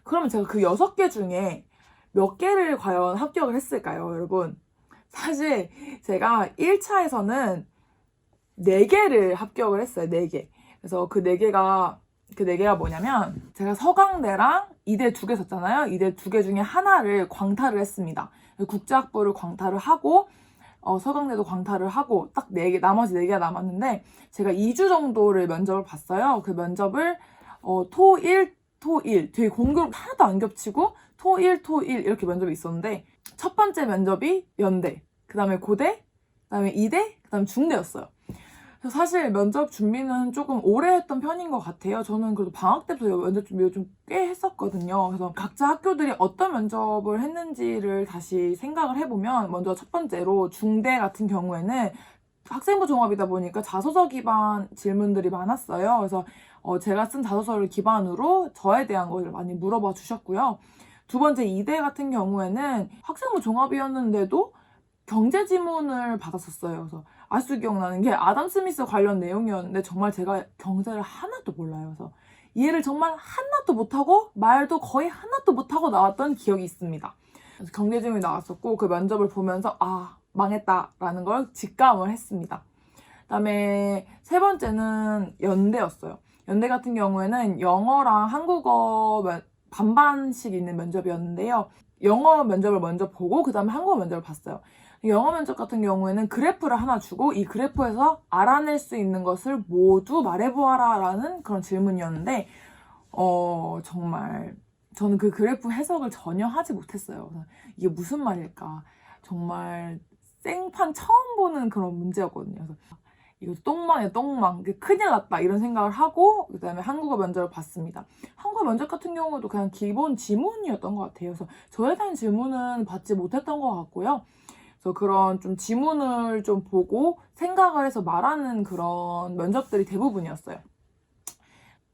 그러면 제가 그 6개 중에 몇 개를 과연 합격을 했을까요, 여러분? 사실 제가 1차에서는 4개를 합격을 했어요, 4개. 그래서 그 4개가 뭐냐면, 제가 서강대랑 이대 2개 썼잖아요. 이대 2개 중에 하나를 광탈을 했습니다. 국제학부를 광탈을 하고, 서강대도 광탈을 하고, 딱 4개, 나머지 4개가 남았는데, 제가 2주 정도를 면접을 봤어요. 그 면접을, 토1 되게 공교롭 하나도 안 겹치고, 토1 이렇게 면접이 있었는데, 첫 번째 면접이 연대, 그 다음에 고대, 그 다음에 이대, 그 다음에 중대였어요. 그래서 사실 면접 준비는 조금 오래 했던 편인 것 같아요. 저는 그래도 방학 때부터 면접 준비를 좀 꽤 했었거든요. 그래서 각자 학교들이 어떤 면접을 했는지를 다시 생각을 해보면, 먼저 첫 번째로 중대 같은 경우에는 학생부 종합이다 보니까 자소서 기반 질문들이 많았어요. 그래서 제가 쓴 자소서를 기반으로 저에 대한 것을 많이 물어봐 주셨고요. 두 번째 이대 같은 경우에는 학생부 종합이었는데도 경제 지문을 받았었어요. 그래서 아직도 기억나는 게 아담 스미스 관련 내용이었는데 정말 제가 경제를 하나도 몰라요. 그래서 이해를 정말 하나도 못하고 말도 거의 하나도 못하고 나왔던 기억이 있습니다. 그래서 경제 지문이 나왔었고 그 면접을 보면서 망했다라는 걸 직감을 했습니다. 그다음에 세 번째는 연대였어요. 연대 같은 경우에는 영어랑 한국어 반반씩 있는 면접이었는데요. 영어 면접을 먼저 보고 그 다음에 한국어 면접을 봤어요. 영어 면접 같은 경우에는 그래프를 하나 주고 이 그래프에서 알아낼 수 있는 것을 모두 말해보아라 라는 그런 질문이었는데 정말 저는 그 그래프 해석을 전혀 하지 못했어요. 이게 무슨 말일까? 정말 생판 처음 보는 그런 문제였거든요. 그래서 이거 똥망이야, 똥망. 큰일 났다. 이런 생각을 하고, 그 다음에 한국어 면접을 봤습니다. 한국어 면접 같은 경우도 그냥 기본 지문이었던 것 같아요. 그래서 저에 대한 질문은 받지 못했던 것 같고요. 그래서 그런 좀 지문을 좀 보고 생각을 해서 말하는 그런 면접들이 대부분이었어요.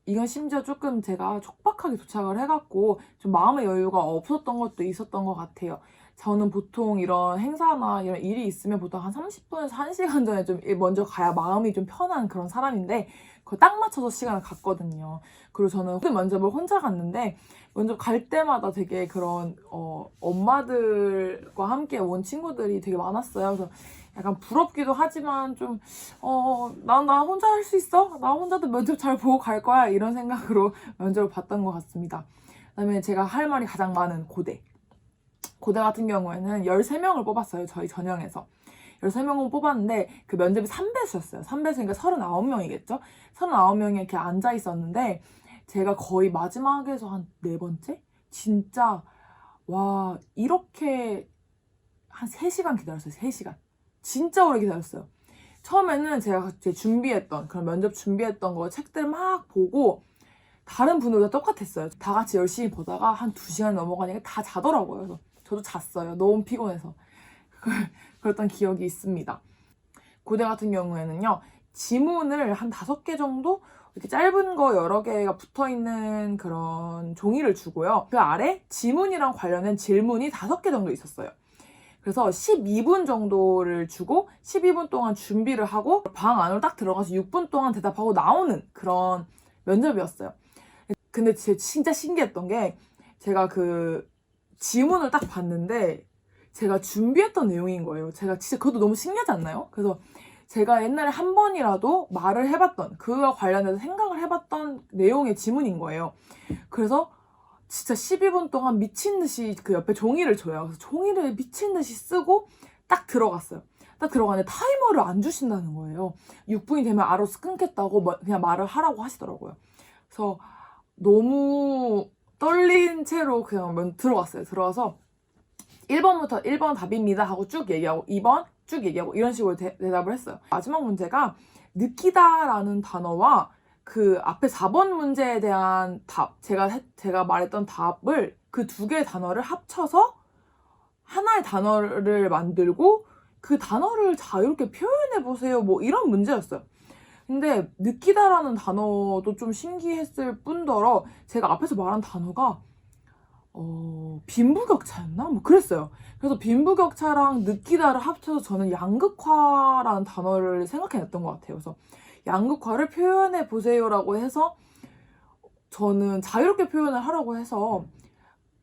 이건 심지어 조금 제가 촉박하게 도착을 해갖고 좀 마음의 여유가 없었던 것도 있었던 것 같아요. 저는 보통 이런 행사나 이런 일이 있으면 보통 한 30분에서 1시간 전에 좀 먼저 가야 마음이 좀 편한 그런 사람인데 그걸 딱 맞춰서 시간을 갔거든요. 그리고 저는 면접을 혼자 갔는데 면접 갈 때마다 되게 그런 엄마들과 함께 온 친구들이 되게 많았어요. 그래서 약간 부럽기도 하지만 좀 나 혼자 할 수 있어? 나 혼자도 면접 잘 보고 갈 거야. 이런 생각으로 면접을 봤던 것 같습니다. 그다음에 제가 할 말이 가장 많은 고대 같은 경우에는 13명을 뽑았어요. 저희 전형에서. 13명을 뽑았는데 그 면접이 3배수였어요. 3배수니까 39명이겠죠? 39명이 이렇게 앉아 있었는데 제가 거의 마지막에서 한 4번째? 진짜 와 이렇게 한 3시간 기다렸어요. 3시간. 진짜 오래 기다렸어요. 처음에는 제가 준비했던 그런 면접 준비했던 거 책들 막 보고 다른 분들과 똑같았어요. 다 같이 열심히 보다가 한 2시간 넘어가니까 다 자더라고요. 그래서 저도 잤어요. 너무 피곤해서. 그랬던 기억이 있습니다. 고대 같은 경우에는요. 지문을 한 5개 정도 이렇게 짧은 거 여러 개가 붙어있는 그런 종이를 주고요. 그 아래 지문이랑 관련된 질문이 5개 정도 있었어요. 그래서 12분 정도를 주고 12분 동안 준비를 하고 방 안으로 딱 들어가서 6분 동안 대답하고 나오는 그런 면접이었어요. 근데 진짜 신기했던 게 제가 그 지문을 딱 봤는데 제가 준비했던 내용인 거예요. 제가 진짜 그것도 너무 신기하지 않나요? 그래서 제가 옛날에 한 번이라도 말을 해봤던 그와 관련해서 생각을 해봤던 내용의 지문인 거예요. 그래서 진짜 12분 동안 미친 듯이 그 옆에 종이를 줘요. 그래서 종이를 미친 듯이 쓰고 딱 들어갔어요. 딱 들어가는데 타이머를 안 주신다는 거예요. 6분이 되면 알아서 끊겠다고 그냥 말을 하라고 하시더라고요. 그래서 너무 떨린 채로 그냥 들어갔어요. 들어가서 1번부터 1번 답입니다 하고 쭉 얘기하고 2번 쭉 얘기하고 이런 식으로 대답을 했어요. 마지막 문제가 느끼다라는 단어와 그 앞에 4번 문제에 대한 답, 제가 말했던 답을 그 2개의 단어를 합쳐서 하나의 단어를 만들고 그 단어를 자유롭게 표현해보세요. 뭐 이런 문제였어요. 근데 느끼다라는 단어도 좀 신기했을 뿐더러 제가 앞에서 말한 단어가 빈부격차였나? 뭐 그랬어요. 그래서 빈부격차랑 느끼다를 합쳐서 저는 양극화라는 단어를 생각해냈던 것 같아요. 그래서 양극화를 표현해 보세요라고 해서 저는 자유롭게 표현을 하려고 해서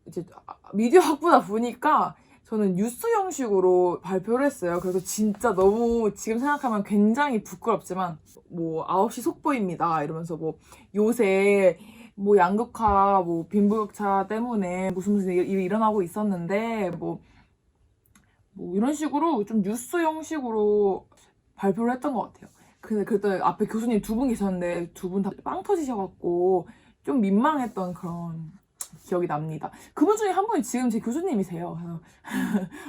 이제 미디어 학부다 보니까 저는 뉴스 형식으로 발표를 했어요. 그래서 진짜 너무 지금 생각하면 굉장히 부끄럽지만 뭐 9시 속보입니다 이러면서 뭐 요새 뭐 양극화 뭐 빈부격차 때문에 무슨 일이 일어나고 있었는데 뭐 이런 식으로 좀 뉴스 형식으로 발표를 했던 것 같아요. 근데 그때 앞에 교수님 2분 계셨는데 2분 다 빵 터지셔갖고 좀 민망했던 그런 기억이 납니다. 그분 중에 한 분이 지금 제 교수님이세요.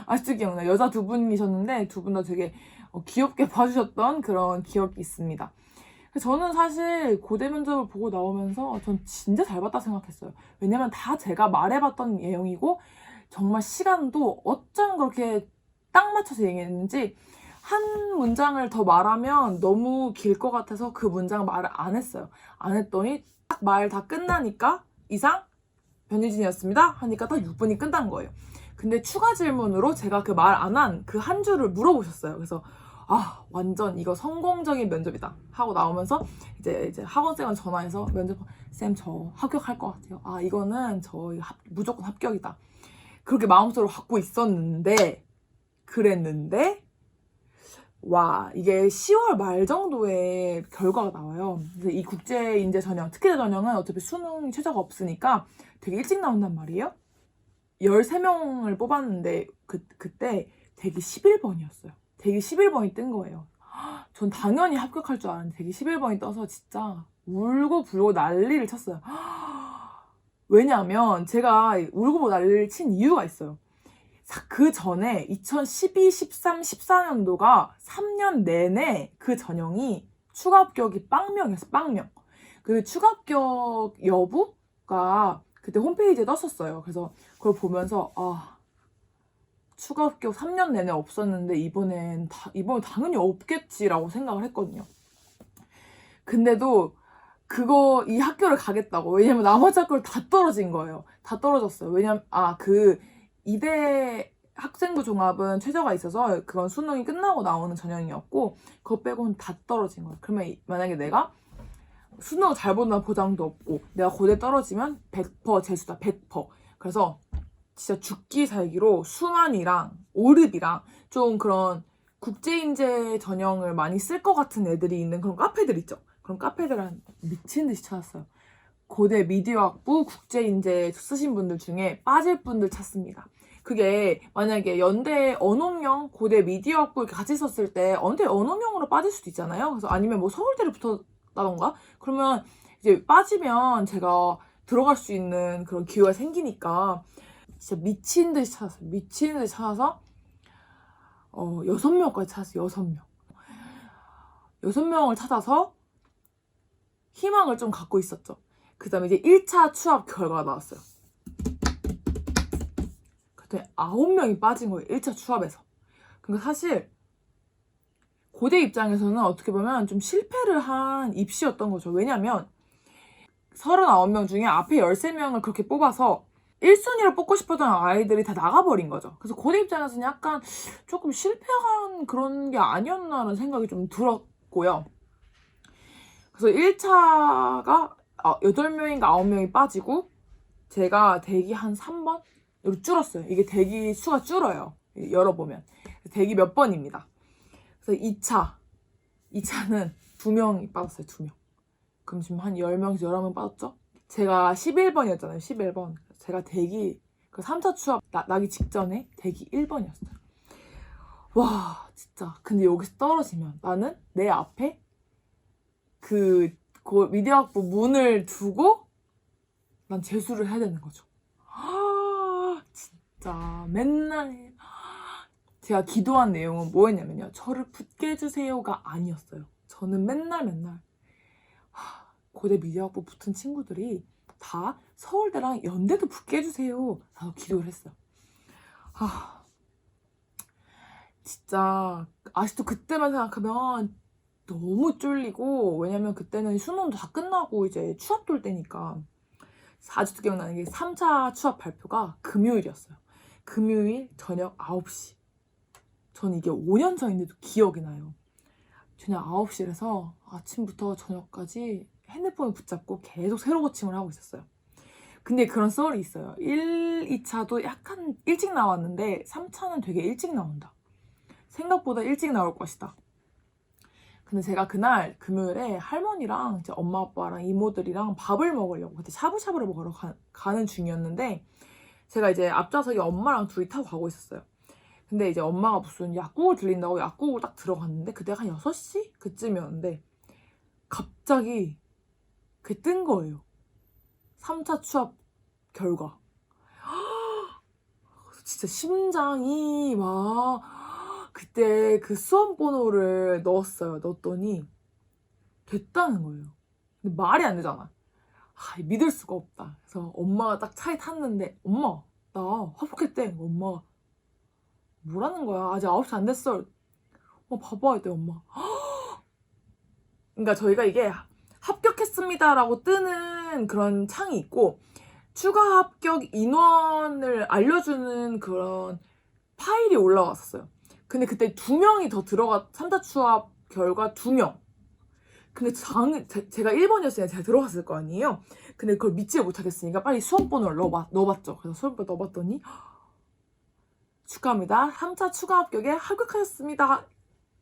아직도 기억나요. 여자 2분이셨는데 2분 다 되게 귀엽게 봐주셨던 그런 기억이 있습니다. 저는 사실 고대 면접을 보고 나오면서 전 진짜 잘 봤다 생각했어요. 왜냐면 다 제가 말해봤던 내용이고 정말 시간도 어쩜 그렇게 딱 맞춰서 얘기했는지 한 문장을 더 말하면 너무 길 것 같아서 그 문장 말을 안 했어요. 안 했더니 딱 말 다 끝나니까 이상 변유진이었습니다 하니까 딱 6분이 끝난 거예요. 근데 추가 질문으로 제가 그 말 안 한 그 한 줄을 물어보셨어요. 그래서 아 완전 이거 성공적인 면접이다 하고 나오면서 이제 학원생한테 전화해서 쌤 저 합격할 것 같아요. 아 이거는 저 무조건 합격이다. 그렇게 마음속으로 갖고 있었는데 그랬는데 와 이게 10월 말 정도에 결과가 나와요. 그래서 이 국제인재 전형, 특기자 전형은 어차피 수능 최저가 없으니까 되게 일찍 나온단 말이에요. 13명을 뽑았는데 그때 대기 11번이었어요. 대기 11번이 뜬 거예요. 전 당연히 합격할 줄 알았는데 대기 11번이 떠서 진짜 울고 불고 난리를 쳤어요. 왜냐하면 제가 울고 불고 난리를 친 이유가 있어요. 그 전에 2012, 13, 14년도가 3년 내내 그 전형이 추가 합격이 빵명이었어, 빵명. 그 추가 합격 여부가 그때 홈페이지에 떴었어요. 그래서 그걸 보면서 추가 합격 3년 내내 없었는데 이번엔 당연히 없겠지라고 생각을 했거든요. 근데도 이 학교를 가겠다고. 왜냐면 나머지 학교를 다 떨어진 거예요. 다 떨어졌어요. 왜냐면 그 이대 학생부 종합은 최저가 있어서 그건 수능이 끝나고 나오는 전형이었고 그거 빼고는 다 떨어진 거예요. 그러면 만약에 내가 수능을 잘 본다는 보장도 없고 내가 고대 떨어지면 100% 재수다. 100%. 그래서 진짜 죽기 살기로 수만이랑 오릅이랑 좀 그런 국제인재 전형을 많이 쓸 것 같은 애들이 있는 그런 카페들 있죠. 그런 카페들은 미친 듯이 찾았어요. 고대 미디어학부 국제인재 쓰신 분들 중에 빠질 분들 찾습니다. 그게 만약에 연대 언어명, 고대 미디어학부 이렇게 같이 썼을 때 연대 언어명으로 빠질 수도 있잖아요. 그래서 아니면 뭐 서울대를 붙었다던가 그러면 이제 빠지면 제가 들어갈 수 있는 그런 기회가 생기니까 진짜 미친 듯이 찾았어요. 미친 듯이 찾아서 6명까지 찾았어요. 6명. 6명을 찾아서 희망을 좀 갖고 있었죠. 그 다음에 이제 1차 추합 결과가 나왔어요. 그때 9명이 빠진 거예요. 1차 추합에서. 그러니까 사실 고대 입장에서는 어떻게 보면 좀 실패를 한 입시였던 거죠. 왜냐면 39명 중에 앞에 13명을 그렇게 뽑아서 1순위를 뽑고 싶었던 아이들이 다 나가버린 거죠. 그래서 고대 입장에서는 약간 조금 실패한 그런 게 아니었나라는 생각이 좀 들었고요. 그래서 1차가 8명인가 9명이 빠지고 제가 대기 한 3번? 이렇게 줄었어요. 이게 대기 수가 줄어요. 열어보면. 대기 몇 번입니다. 그래서 2차는 2명이 빠졌어요. 2명. 그럼 지금 한 10명에서 11명 빠졌죠? 제가 11번이었잖아요. 11번. 제가 대기 그 3차 추합 나기 직전에 대기 1번이었어요. 와 진짜. 근데 여기서 떨어지면 나는 내 앞에 그 미디어학부 문을 두고 난 재수를 해야 되는 거죠. 진짜 맨날 제가 기도한 내용은 뭐였냐면요. 저를 붙게 해주세요가 아니었어요. 저는 맨날 고대 미디어학부 붙은 친구들이 다 서울대랑 연대도 붙게 해주세요. 나도 기도를 했어요. 진짜 아직도 그때만 생각하면 너무 쫄리고 왜냐면 그때는 수능도 다 끝나고 이제 추합 돌 때니까 아직도 기억나는 게 3차 추합 발표가 금요일이었어요. 금요일 저녁 9시. 전 이게 5년 전인데도 기억이 나요. 저녁 9시라서 아침부터 저녁까지 핸드폰을 붙잡고 계속 새로 고침을 하고 있었어요. 근데 그런 썰이 있어요. 1, 2차도 약간 일찍 나왔는데 3차는 되게 일찍 나온다. 생각보다 일찍 나올 것이다. 근데 제가 그날 금요일에 할머니랑 이제 엄마 아빠랑 이모들이랑 밥을 먹으려고 그때 샤브샤브를 먹으러 가는 중이었는데 제가 이제 앞좌석에 엄마랑 둘이 타고 가고 있었어요. 근데 이제 엄마가 무슨 약국을 들린다고 약국을 딱 들어갔는데 그때가 한 6시? 그쯤이었는데 갑자기 그게 뜬 거예요. 3차 추합 결과. 진짜 심장이 막 그때 그 수험 번호를 넣었더니 됐다는 거예요. 근데 말이 안 되잖아. 믿을 수가 없다. 그래서 엄마가 딱 차에 탔는데 엄마 나 합격했대. 엄마가 뭐라는 거야? 아직 9시 안 됐어. 봐봐 이때 엄마. 그러니까 저희가 이게 합격했습니다라고 뜨는 그런 창이 있고 추가 합격 인원을 알려주는 그런 파일이 올라왔었어요. 근데 그때 2명이 더 3차 추합 결과 2명. 근데 제가 1번이었으니까 제가 들어갔을 거 아니에요? 근데 그걸 믿지 못하겠으니까 빨리 수험번호를 넣어봤죠. 그래서 수험번호 넣어봤더니 축하합니다. 3차 추가 합격에 합격하셨습니다.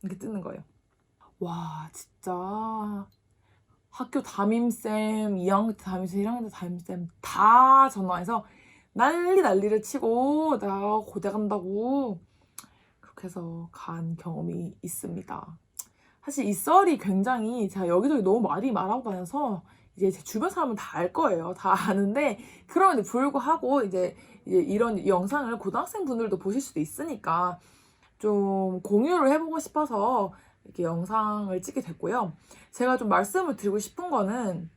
이렇게 뜨는 거예요. 와 진짜 학교 담임쌤, 2학년 때 담임쌤, 1학년 때 담임쌤 다 전화해서 난리를 치고 내가 고대 간다고 그렇게 해서 간 경험이 있습니다. 사실 이 썰이 굉장히 제가 여기저기 너무 많이 말하고 다녀서 이제 제 주변 사람은 다 알 거예요. 다 아는데 그럼에도 불구하고 이제 이런 영상을 고등학생 분들도 보실 수도 있으니까 좀 공유를 해보고 싶어서 이렇게 영상을 찍게 됐고요. 제가 좀 말씀을 드리고 싶은 거는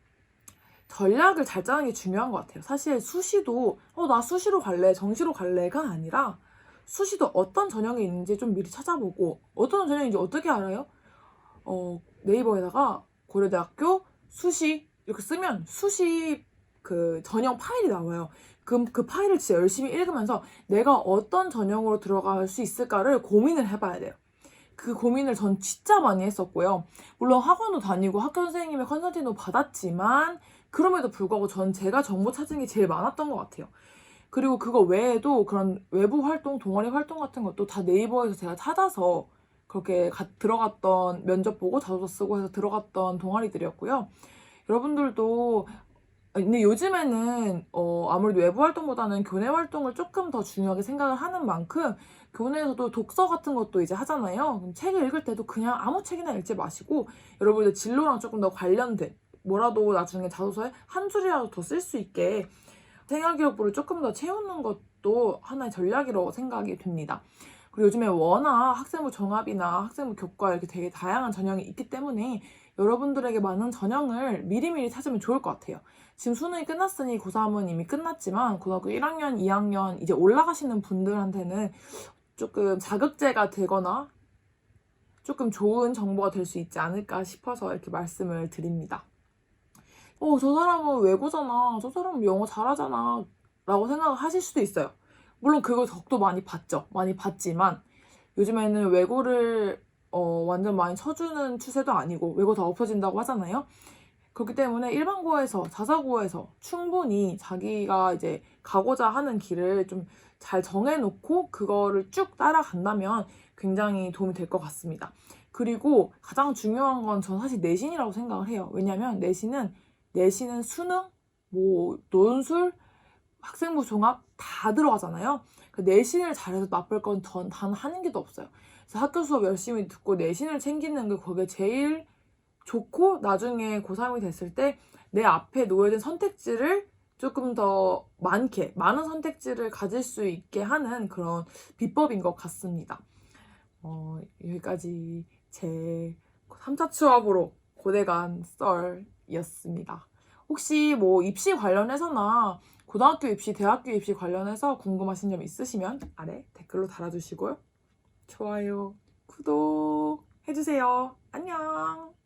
전략을 잘 짜는 게 중요한 것 같아요. 사실 수시도 나 수시로 갈래, 정시로 갈래가 아니라 수시도 어떤 전형이 있는지 좀 미리 찾아보고 어떤 전형인지 어떻게 알아요? 네이버에다가 고려대학교 수시 이렇게 쓰면 수시 그 전형 파일이 나와요. 그 파일을 진짜 열심히 읽으면서 내가 어떤 전형으로 들어갈 수 있을까를 고민을 해봐야 돼요. 그 고민을 전 진짜 많이 했었고요. 물론 학원도 다니고 학교 선생님의 컨설팅도 받았지만 그럼에도 불구하고 전 제가 정보 찾은 게 제일 많았던 것 같아요. 그리고 그거 외에도 그런 외부 활동, 동아리 활동 같은 것도 다 네이버에서 제가 찾아서 그렇게 들어갔던 면접 보고 자소서 쓰고 해서 들어갔던 동아리들이었고요. 여러분들도 근데 요즘에는 아무래도 외부 활동보다는 교내 활동을 조금 더 중요하게 생각을 하는 만큼 교내에서도 독서 같은 것도 이제 하잖아요. 그럼 책을 읽을 때도 그냥 아무 책이나 읽지 마시고 여러분들 진로랑 조금 더 관련된 뭐라도 나중에 자소서에 한 줄이라도 더 쓸 수 있게 생활기록부를 조금 더 채우는 것도 하나의 전략이라고 생각이 됩니다. 그리고 요즘에 워낙 학생부 종합이나 학생부 교과 이렇게 되게 다양한 전형이 있기 때문에 여러분들에게 맞는 전형을 미리미리 찾으면 좋을 것 같아요. 지금 수능이 끝났으니 고3은 이미 끝났지만 고등학교 1학년, 2학년 이제 올라가시는 분들한테는 조금 자극제가 되거나 조금 좋은 정보가 될 수 있지 않을까 싶어서 이렇게 말씀을 드립니다. 저 사람은 외고잖아. 저 사람은 영어 잘하잖아. 라고 생각을 하실 수도 있어요. 물론 그걸 덕도 많이 봤죠. 많이 봤지만 요즘에는 외고를 완전 많이 쳐주는 추세도 아니고 외고 다 없어진다고 하잖아요. 그렇기 때문에 일반고에서 자사고에서 충분히 자기가 이제 가고자 하는 길을 좀 잘 정해놓고 그거를 쭉 따라간다면 굉장히 도움이 될 것 같습니다. 그리고 가장 중요한 건 전 사실 내신이라고 생각을 해요. 왜냐면 내신은 수능, 뭐 논술, 학생부 종합 다 들어가잖아요. 내신을 잘해서 나쁠 건 단 하는 게도 없어요. 그래서 학교 수업 열심히 듣고 내신을 챙기는 게 그게 제일 좋고 나중에 고3이 됐을 때 내 앞에 놓여진 선택지를 조금 더 많은 선택지를 가질 수 있게 하는 그런 비법인 것 같습니다. 여기까지 제 3차 취업으로 고대 간 썰이었습니다. 혹시 뭐 입시 관련해서나 고등학교 입시, 대학교 입시 관련해서 궁금하신 점 있으시면 아래 댓글로 달아주시고요. 좋아요, 구독 해주세요. 안녕.